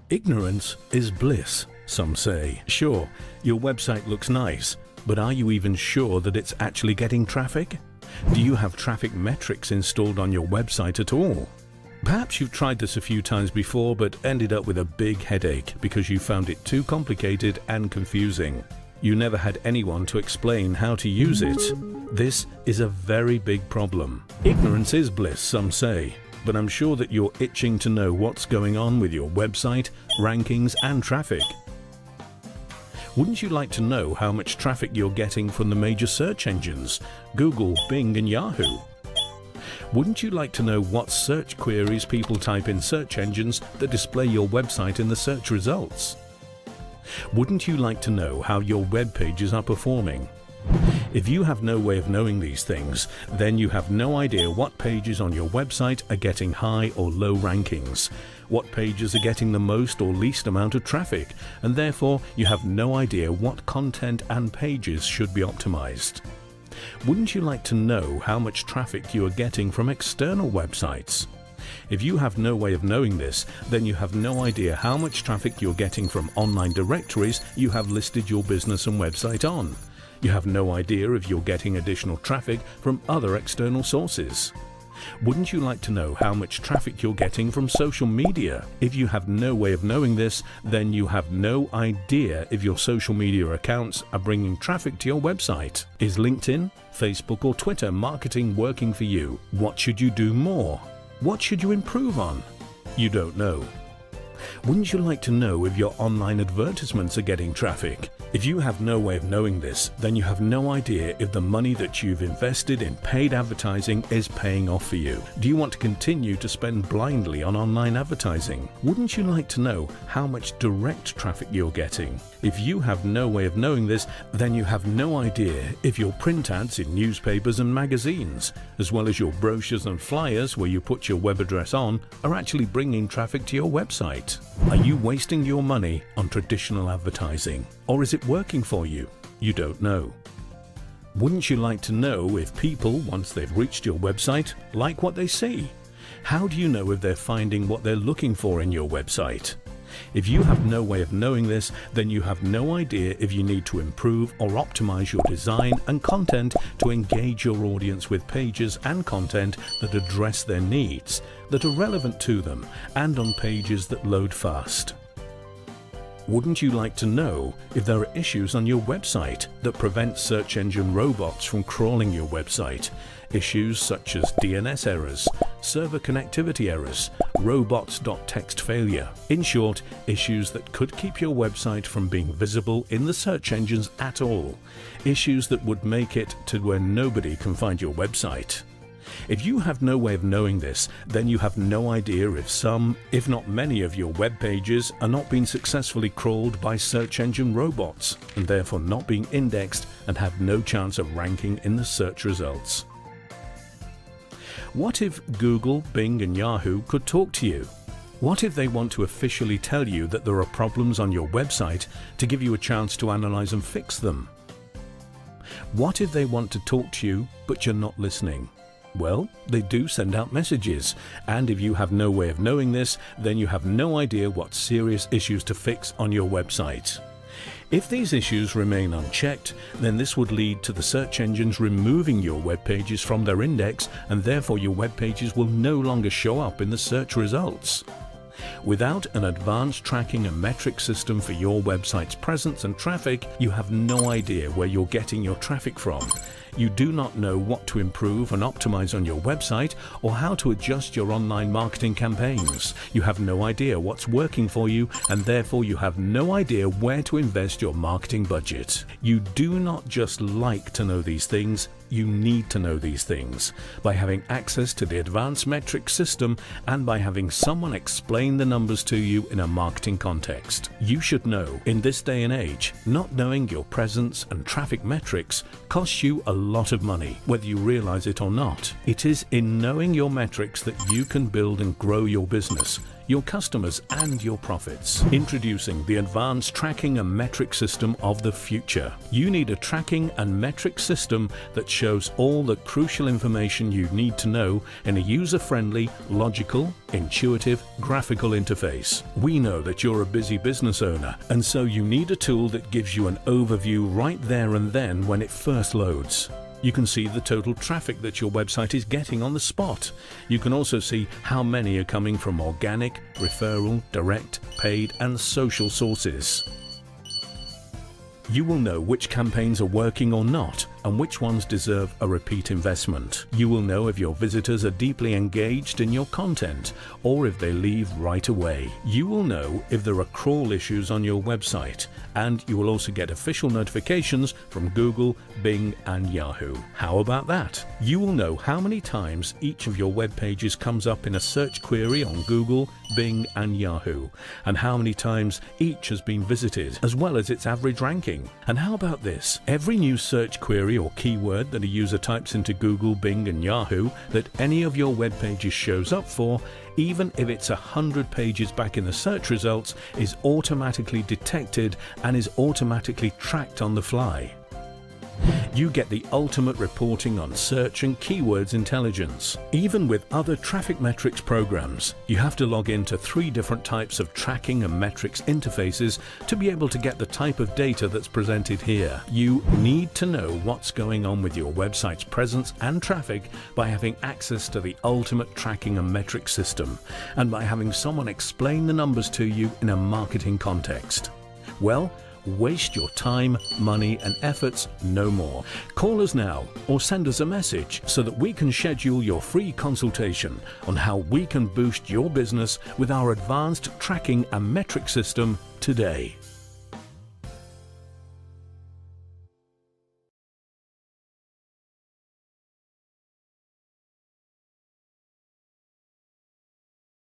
Ignorance is bliss, some say. Sure, your website looks nice, but are you even sure that it's actually getting traffic? Do you have traffic metrics installed on your website at all? Perhaps you've tried this a few times before but ended up with a big headache because you found it too complicated and confusing. You never had anyone to explain how to use it. This is a very big problem. Ignorance is bliss, some say, but I'm sure that you're itching to know what's going on with your website, rankings, and traffic. Wouldn't you like to know how much traffic you're getting from the major search engines, Google, Bing, and Yahoo? Wouldn't you like to know what search queries people type in search engines that display your website in the search results? Wouldn't you like to know how your web pages are performing? If you have no way of knowing these things, then you have no idea what pages on your website are getting high or low rankings, what pages are getting the most or least amount of traffic, and therefore you have no idea what content and pages should be optimized. Wouldn't you like to know how much traffic you are getting from external websites? If you have no way of knowing this, then you have no idea how much traffic you're getting from online directories you have listed your business and website on. You have no idea if you're getting additional traffic from other external sources. Wouldn't you like to know how much traffic you're getting from social media? If you have no way of knowing this, then you have no idea if your social media accounts are bringing traffic to your website. Is LinkedIn, Facebook, or Twitter marketing working for you? What should you do more? What should you improve on? You don't know. Wouldn't you like to know if your online advertisements are getting traffic? If you have no way of knowing this, then you have no idea if the money that you've invested in paid advertising is paying off for you. Do you want to continue to spend blindly on online advertising? Wouldn't you like to know how much direct traffic you're getting? If you have no way of knowing this, then you have no idea if your print ads in newspapers and magazines, as well as your brochures and flyers where you put your web address on, are actually bringing traffic to your website. Are you wasting your money on traditional advertising? Or is it working for you? You don't know. Wouldn't you like to know if people, once they've reached your website, like what they see? How do you know if they're finding what they're looking for in your website? If you have no way of knowing this, then you have no idea if you need to improve or optimize your design and content to engage your audience with pages and content that address their needs, that are relevant to them, and on pages that load fast. Wouldn't you like to know if there are issues on your website that prevent search engine robots from crawling your website? Issues such as DNS errors, server connectivity errors, robots.txt failure. In short, issues that could keep your website from being visible in the search engines at all. Issues that would make it to where nobody can find your website. If you have no way of knowing this, then you have no idea if some, if not many of your web pages are not being successfully crawled by search engine robots and therefore not being indexed and have no chance of ranking in the search results. What if Google, Bing, and Yahoo could talk to you? What if they want to officially tell you that there are problems on your website to give you a chance to analyze and fix them? What if they want to talk to you but you're not listening? Well, they do send out messages, and if you have no way of knowing this, then you have no idea what serious issues to fix on your website. If these issues remain unchecked, then this would lead to the search engines removing your web pages from their index, and therefore your web pages will no longer show up in the search results. Without an advanced tracking and metric system for your website's presence and traffic, you have no idea where you're getting your traffic from. You do not know what to improve and optimize on your website or how to adjust your online marketing campaigns. You have no idea what's working for you, and therefore you have no idea where to invest your marketing budget. You do not just like to know these things, you need to know these things. By having access to the advanced metric system and by having someone explain the numbers to you in a marketing context. You should know, in this day and age, not knowing your presence and traffic metrics costs you a lot of money, whether you realize it or not. It is in knowing your metrics that you can build and grow your business. your customers, and your profits. Introducing the advanced tracking and metric system of the future. You need a tracking and metric system that shows all the crucial information you need to know in a user-friendly, logical, intuitive, graphical interface. We know that you're a busy business owner, and so you need a tool that gives you an overview right there and then when it first loads. You can see the total traffic that your website is getting on the spot. You can also see how many are coming from organic, referral, direct, paid, and social sources. You will know which campaigns are working or not, and which ones deserve a repeat investment. You will know if your visitors are deeply engaged in your content, or if they leave right away. You will know if there are crawl issues on your website, and you will also get official notifications from Google, Bing, and Yahoo. How about that? You will know how many times each of your web pages comes up in a search query on Google, Bing, and Yahoo, and how many times each has been visited, as well as its average ranking. And how about this? Every new search query or keyword that a user types into Google, Bing, and Yahoo that any of your web pages shows up for, even if it's 100 pages back in the search results, is automatically detected and is automatically tracked on the fly. You get the ultimate reporting on search and keywords intelligence. Even with other traffic metrics programs, you have to log into 3 different types of tracking and metrics interfaces to be able to get the type of data that's presented here. You need to know what's going on with your website's presence and traffic by having access to the ultimate tracking and metrics system, and by having someone explain the numbers to you in a marketing context. Well, waste your time, money, and efforts no more. Call us now or send us a message so that we can schedule your free consultation on how we can boost your business with our advanced tracking and metric system today.